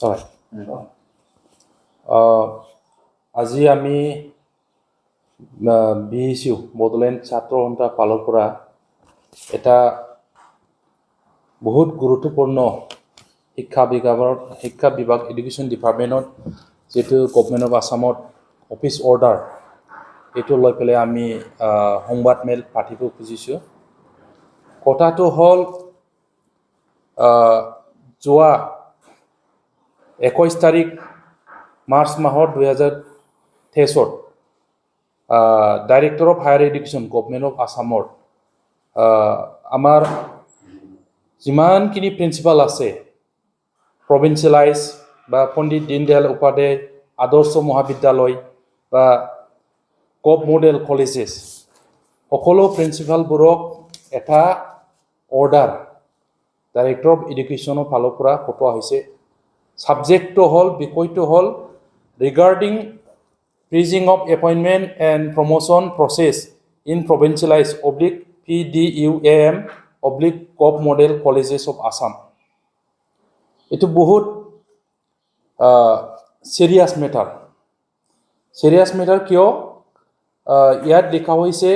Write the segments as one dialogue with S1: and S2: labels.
S1: হয় আজি আমি BSU বড়োলেণ্ড ছাত্ৰ সন্থা ফালৰ পৰা এটা বহুত গুৰুত্বপূৰ্ণ শিক্ষা বিভাগ এডুকেশ্যন ডিপাৰ্টমেণ্টত যেটো গভৰ্নমেণ্ট অফ আসামত অফিচ অৰ্ডাৰ এইটো লৈ পেলাই আমি সংবাদ মেল পাতিব খুজিছোঁ কথাটো হ'ল যোৱা 21 তাৰিখ মাৰ্চ মাহৰ 2023 director of higher education government of আসামৰ আমাৰ যিমানখিনি প্ৰিন্সিপাল আছে প্ৰভিন্সিয়েলাইজ বা পণ্ডিত দীনদয়াল উপাধ্যায় আদৰ্শ মহাবিদ্যালয় বা গভ মডেল কলেজেছ সকলো প্ৰিন্সিপালবোৰক এটা অৰ্ডাৰ ডাইৰেক্টৰ অফ এডুকেশ্যনৰ ফালৰ পৰা পঠোৱা হৈছে সাবজেক্টটো হল বিষয়টো হল regarding freezing of appointment and promotion process in provincialized PDUAM Gov Model Colleges of Assam. Itu বহুত serious matter. Serious matter কিয় ইয়াত লিখা হৈছে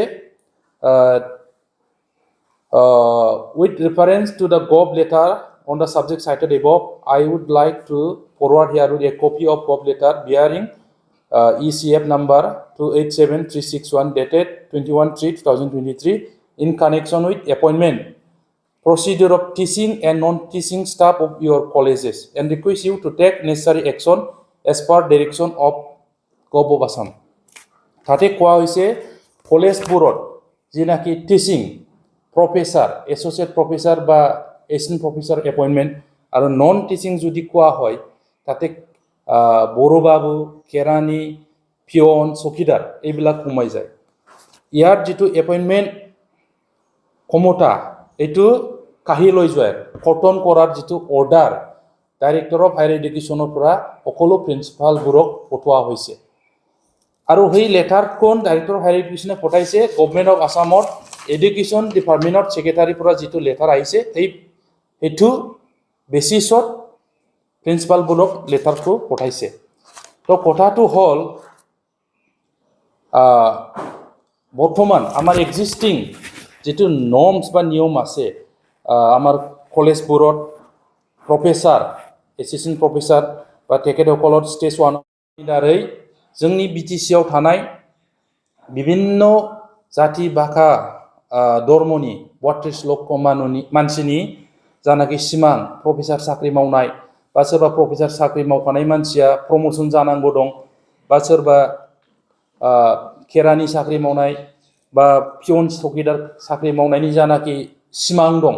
S1: with reference to the Gov letter on the subject cited above, I would like to forward here with a copy of Gov letter bearing ECF number 287361 dated 21/3/2023 in connection with appointment procedure of teaching and non-teaching staff of your colleges and request you to take necessary action as per direction of Gov of Assam. Tate koa hoise college board jinaki teaching professor associate professor ba assistant professor appointment aru non teaching jodi koa hoy tate বড়ো বাবু কেৰাণী peon চকীদাৰ এইবিলাক সোমাই যায় ইয়াৰ যেটো appointment ক্ষমতা এইটো কাহি লৈ যায় কটন কৰাৰ যেটো অৰ্ডাৰ ডাইৰেক্টৰ অফ হায়াৰ এডুকেশ্যনৰ পৰা সকলো প্ৰিন্সিপালবোৰক পঠোৱা হৈছে আৰু সেই লেটাৰখন ডাইৰেক্টৰ অফ হায়াৰ এডুকেশ্যনে পঠাইছে গভৰ্নমেণ্ট অফ আসামৰ এডুকেশ্যন ডিপাৰ্টমেণ্টৰ সেক্ৰেটাৰীৰ পৰা যেটো লেটাৰ আহিছে এইটো বেচিছত প্ৰিন্সিপাল বুলক লেটাৰটো পঠাইছে তো কথাটো হল বৰ্তমান আমাৰ এক্সিস্টিং যেটো নৰ্মস বা নিয়ম আছে আমাৰ কলেজবোৰত প্ৰফেসৰ এসিস্ট্যান্ট প্ৰফেসৰ বা তেখেতসকলৰ স্টেজ 1 দ্বাৰাই जोंनि বিটিসিआव थानाय বিভিন্ন জাতি ভাষা ধर्मनि 32 লক্ষ मानसिनि जानाखि सिमां प्रफेसर साख्रि मावनाय बा सोरबा प्रफेसर साख्रि मावखानाय मानसिया प्रमोशन जानांगौ दं बा सोरबा केरानि साख्रि मावनाय बा पियन चौकीदार साख्रि मावनायनि जानाखि सिमां दं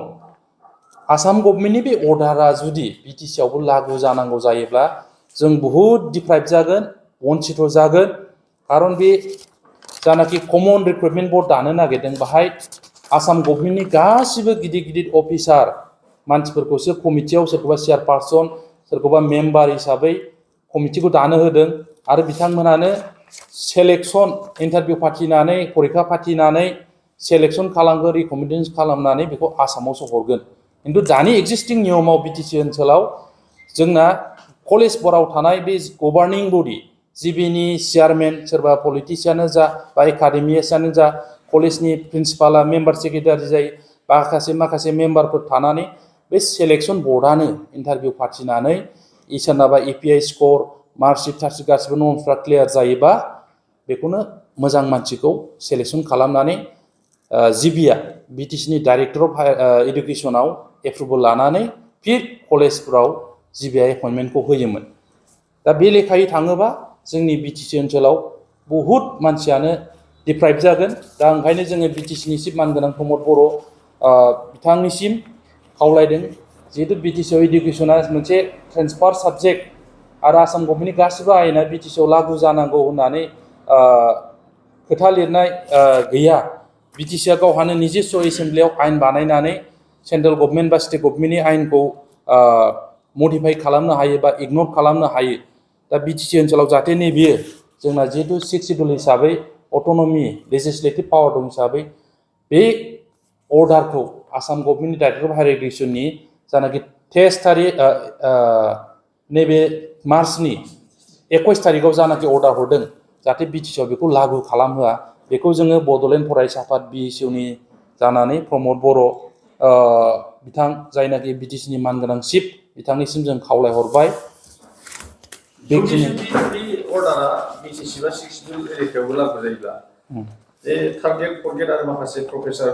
S1: आसाम गभर्नमेन्टनि बे अर्डारा जुदि बिटिसिआवबो लागु जानांगौ जायोब्ला जों बहुत डिप्राइभ जागोन वन्चित जागोन खारन बे जानाखि कमन रिक्रुटमेन्ट बोर्ड दानो नागिरदों बाहाय आसाम गभर्नमेन्टनि गासिबो गिदिर गिदिर अफिसार मानसिफोरखौसो कमिटियाव सोरखौबा चेयारपारसन सोरखौबा मेम्बार हिसाबै कमिटिखौ दानो होदों आरो बिथांमोनानो सेलेक्शन इन्टारभिउ फाथिनानै परीक्षा फाथिनानै सेलेक्शन खालामगोन रिकमेन्डेसन खालामनानै बेखौ आसामावसो हरगोन किन्तु दानि एक्जिस्टिं नियमाव बिटिसि ओनसोलाव जोंना कलेज बोर्डआव थानाय बे गभार्निं बडि जिबिनि चेयारमेन सोरबा पलिटिशियानो जा बा एकाडेमियानो जा कलेजनि प्रिन्सिपाला मेम्बार सेक्रेटारि जायो माखासे मेम्बारफोर थानानै बे सेलेक्शन बोर्डानो इन्टारभिउ फाथिनानै इसोरनाबा एपिआई स्कोर मार्कशीट थार्कशीट गासिबो नर्मसफ्रा क्लियार जायोबा बेखौनो मोजां मानसिखौ सेलेक्शन खालामनानै जिबिया बिटिसिनि डाइरेक्टर अफ एडुकेशनाव एप्रुभल लानानै फिर कलेजफोराव जिबिया एपइन्टमेन्टखौ होयोमोन दा बे लेखायै थाङोबा जोंनि बिटिसि ओनसोलाव बहुत मानसियानो डिप्राइभ जागोन दा ओंखायनो जोङो बिटिसिनि चिफ मानगोनां प्रमद बर' बिथांनिसिम खावलायदों जिहेतु बिटिसिआव एडुकेशना मोनसे ट्रेन्सफार साबजेक्ट आरो आसाम गभर्नमेन्टनि गासिबो आयेना बिटिसिआव लागु जानांगौ होननानै खोथा लिरनाय गैया बिटिसिआ गावहानो निजेस्व एसेम्ब्लियाव आयेन बानायनानै सेन्ट्रेल गभर्नमेन्ट बा स्टेट गभर्नमेन्टनि आयेनखौ मडिफाइ खालामनो हायो बा इगनर खालामनो हायो दा बिटिसि ओनसोलाव जाहाथे नैबेयो जोंना जिहेतु 6 शिड्युल हिसाबै अट'नमि लेजिस्लेटिभ पावार दं हिसाबै बे अर्डारखौ आसाम गभर्नमेन्टनि डाइरेक्टर अफ हायार एडुकेशननि जानाखि 23 नैबे मार्चनि 21 तारिखआव जानाखि अर्डार हरदों जाहाथे बिटिसिआव बेखौ लागु खालामहोआ बेखौ जोङो बड'लेण्ड फरायसा आफाद बिएसइउनि जानानै प्रमद बर' बिथां जायनाखि बिटिसिनि मानगोनां चिफ बिथांनिसिम जों खावलायहरबाय
S2: बेखिनि अर्डारा बिटिसि बा 6 शिड्युल एरियायावबो लागु जायोब्ला जे थार्ड ग्रेड फर्थ ग्रेड आरो माखासे प्रफेसर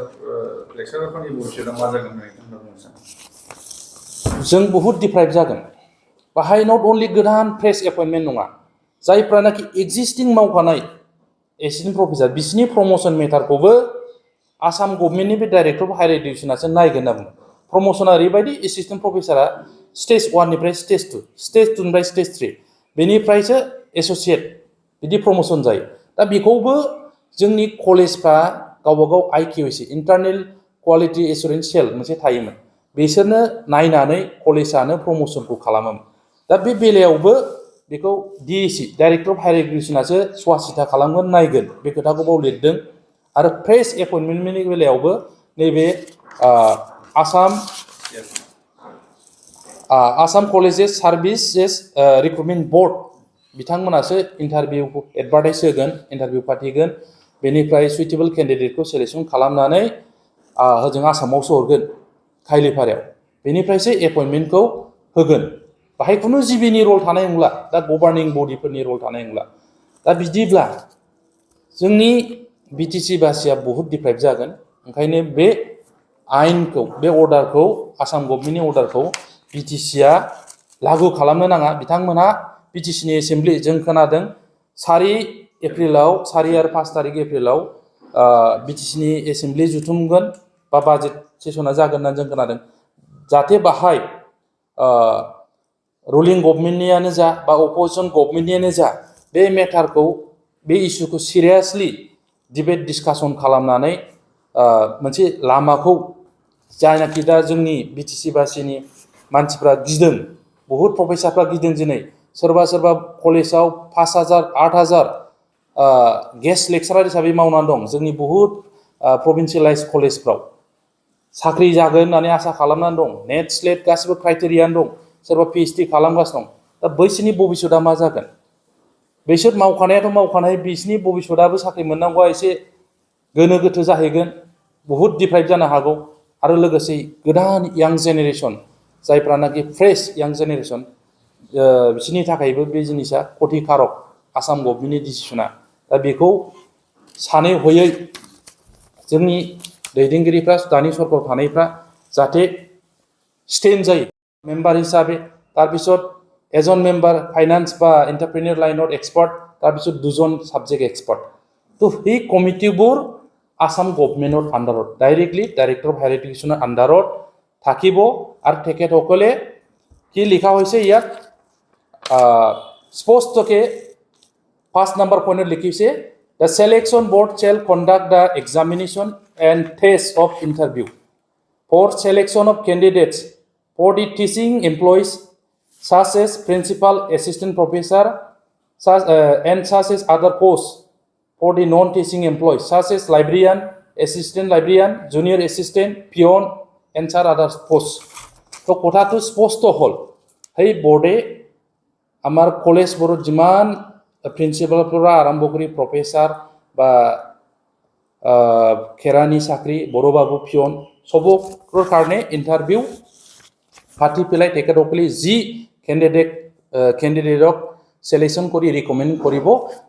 S2: लेक्सारारफोरनि भबिष्यतआ मा जागोन होननानै नोंथाङा बुंनो सानो
S1: जों बहुद डिप्राइभ जागोन बाहाय नट अनलि गोदान फ्रेश एपइन्टमेन्ट नङा जायफ्रानाखि एक्जिस्टिं मावखानाय एसिस्टेन्ट प्रफेसर बिसिनि प्रमोशन मेटारखौबो आसाम गभर्नमेन्टनि बे डाइरेक्टर अफ हायार इडुकेसनासो नायगोन होनना बुङो प्रमोशना ओरैबायदि एसिस्टेन्ट प्रफेसरा स्टेज 1 निफ्राय स्टेज 2 स्टेज 2 निफ्राय स्टेज 3 बेनिफ्रायसो एसोसिएट बिदि प्रमोशन जायो दा बेखौबो जोंनि कलेजफ्रा गावबा गाव आइकिउएसि इन्टारनेल क्वालिटि एसुरेन्स सेल मोनसे थायोमोन बिसोरनो नायनानै कलेजानो प्रमोशनखौ खालामोमोन दा बे बेलायावबो बेखौ डिएसि डाइरेक्टर अफ हायार इडुकेसनासो सवासिथा खालामगोन नायगोन बे खोथाखौ बाव लिरदों आरो फ्रेश एपइन्टमेन्टनि बेलायावबो नैबे Assam colleges services recruitment board बिथांमोनासो इन्टारभिउ एडभार्टाइज होगोन इन्टारभिउ फाथिगोन बेनिफ्राय सुइटेबल केन्डिडेटखौ सेलेक्सन खालामनानै होजों आसामावसो हरगोन खायलिफारायाव बेनिफ्रायसो एपइन्टमेन्टखौ होगोन बाहाय खुनु जिबिनि रल थानाय नंला दा गभार्निं बडिफोरनि रल थानाय नंला दा बिदिब्ला जोंनि बिटिसि बासिया बहुत डिप्राइभ जागोन ओंखायनो बे आयेनखौ बे अर्डारखौ आसाम गभर्नमेन्टनि अर्डारखौ बिटिसिआ लागु खालामनो नाङा बिथांमोनहा बिटिसिनि एसेम्ब्लि जों खोनादों 4 एप्रिलाव 4 आरो 5 तारिख एप्रिलाव बिटिसिनि एसेम्ब्लि जुथुमगोन बा बाजेट सेसना जागोन होननानै जों खोनादों जाहाथे बाहाय रुलिं गभर्नमेन्टनियानो जा बा अपोजिसन गभर्नमेन्टनियानो जा बे मेटारखौ बे इस्युखौ सिरियासलि डिबेट डिसकासन खालामनानै मोनसे लामाखौ जायनाखि दा जोंनि बिटिसि बासिनि मानसिफ्रा गिदों बहुत प्रफेसारफ्रा गिदों दिनै सोरबा सोरबा कलेजाव 5,000 8,000 गेस्ट लेक्सारार हिसाबै मावनानै दं जोंनि बहुत प्रभिन्सियेलाइज कलेजफ्राव साख्रि जागोन होननानै आसा खालामनानै दं नेट स्लेट गासिबो क्राइटेरियानो दं सोरबा पिएइचडि खालामगासिनो दं दा बैसोरनि भबिष्यतआ मा जागोन बिसोर मावखानायाथ' मावखानाय बिसिनि भबिष्यतआबो साख्रि मोननांगौआ एसे गोनो गोथो जाहैगोन बहुत डिप्राइभ जानो हागौ आरो लोगोसे गोदान यां जेनेरेसन जायफ्रानाखि फ्रेश यां जेनेरेसन बिसोरनि थाखायबो बे जिनिसा खथिकारक आसाम गभर्नमेन्टनि डिसिसना दा बेखौ सानै हयै जोंनि दैदेनगिरिफ्रा दानि सरकार थानायफ्रा जाहाथे स्टेन्ड जायो मेम्बार हिसाबै তাৰপিছত एजन मेम्बार फाइनान्स बा एन्टारप्रेनियर लाइनर एक्सपार्ट তাৰপিছত 2 জন সাবজেক্ট এক্সপার্ট তো এই কমিটিবোৰ আসাম গভৰ্নমেন্টৰ আন্ডাৰত ডাইৰেক্টলি ডাইৰেক্টৰ অফ হায়াৰ এডুকেশ্যনৰ আন্ডাৰত থাকিব আৰু তেখেতসকলে কি লিখা হৈছে ইয়াত স্পষ্টকে 5 নম্বৰ পইণ্টত লিখিছে The selection board shall conduct the examination and test of interview for selection of candidates for the teaching employees such as principal, assistant professor, and such as other posts for the non-teaching employees such as librarian, assistant librarian, junior assistant, peon, and such other posts. তো কথাটো স্পষ্ট হল সেই বোর্ডে আমার কলেজবোৰত যিমান প্ৰিন্সিপালৰ পৰা আৰম্ভ কৰি প্ৰফেচাৰ বা খেৰানি চাকৰি বড়োবাবু পিয়ন সবকৰ কাৰণে ইণ্টাৰভিউ পাতি পেলাই তেখেতসকলে যি কেণ্ডিডেটক সিলেকশ্যন কৰি ৰিকমেণ্ড কৰিব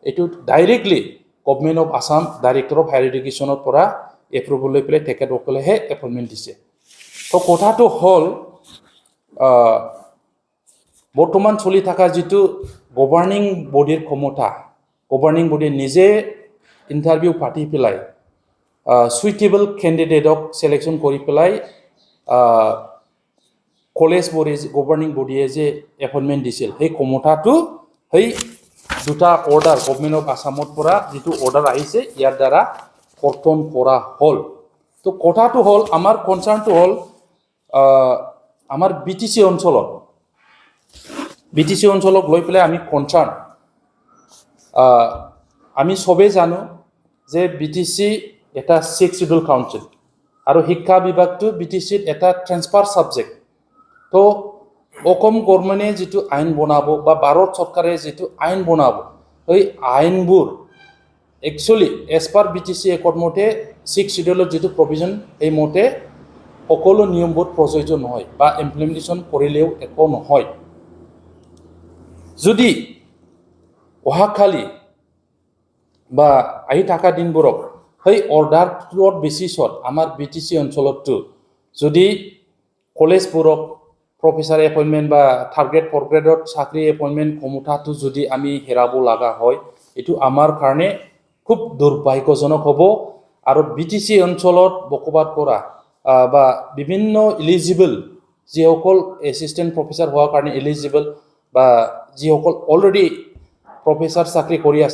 S1: এইটো directly government of Assam director of হায়াৰ এডুকেশ্যনৰ পৰা এপ্ৰুভেল লৈ পেলাই তেখেতসকলেহে এপইণ্টমেণ্ট দিছে তো কথাটো হ'ল বৰ্তমান চলি থকা যিটো গভৰ্নিং বডিৰ ক্ষমতা গভৰ্নিং বডি নিজে ইণ্টাৰভিউ পাতি পেলাই সুইটেবল কেণ্ডিডেটক সিলেকশ্যন কৰি পেলাই কলেজ বডি গভৰ্নিং বডিয়ে যে এপইণ্টমেণ্ট দিছিল সেই ক্ষমতাটো সেই দুটা অৰ্ডাৰ গভৰ্নমেণ্ট অফ আসামৰ পৰা যিটো অৰ্ডাৰ আহিছে ইয়াৰ দ্বাৰা কৰ্তন কৰা হ'ল তো কথাটো হ'ল আমাৰ কনচাৰ্ণটো হ'ল আমাৰ বিটিসি অঞ্চলক লৈ পেলাই আমি কনচাৰ্ণ আমি সবে জানো যে বিটিসি এটা 6 শিডিউল কাউন্সিল আৰু শিক্ষা বিভাগটো বিটিসিত এটা ট্ৰান্সফাৰ সাবজেক্ট তো অসম গভৰ্ণমেণ্টে যিটো আইন বনাব বা ভাৰত চৰকাৰে যিটো আইন বনাব সেই আইনবোৰ actually as per BTC accord মতে 6 শিডিউলৰ যিটো প্ৰভিজন এই মতে সকলো নিয়মবোৰ প্ৰযোজ্য নহয় বা ইমপ্লিমেণ্টেশ্যন কৰিলেও একো নহয় যদি অহাকালি বা আহি থকা দিনবোৰত সেই অৰ্ডাৰটোৰ বেচিছত আমাৰ BTC অঞ্চলতো যদি কলেজবোৰক প্ৰফেচাৰ এপইণ্টমেণ্ট বা থাৰ্ড গ্ৰেড ফ'ৰ্থ গ্ৰেডত চাকৰি এপইণ্টমেণ্ট ক্ষমতাটো যদি আমি হেৰাব লগা হয় এইটো আমাৰ কাৰণে খুব দুৰ্ভাগ্যজনক হ'ব আৰু BTC অঞ্চলত বসবাস কৰা বা বিভিন্ন এলিজিবল যিসকল এছিষ্টেণ্ট প্ৰফেচাৰ হোৱাৰ কাৰণে এলিজিবল বা যিসকল অলৰেডি প্ৰফেচাৰ চাকৰি কৰি আছে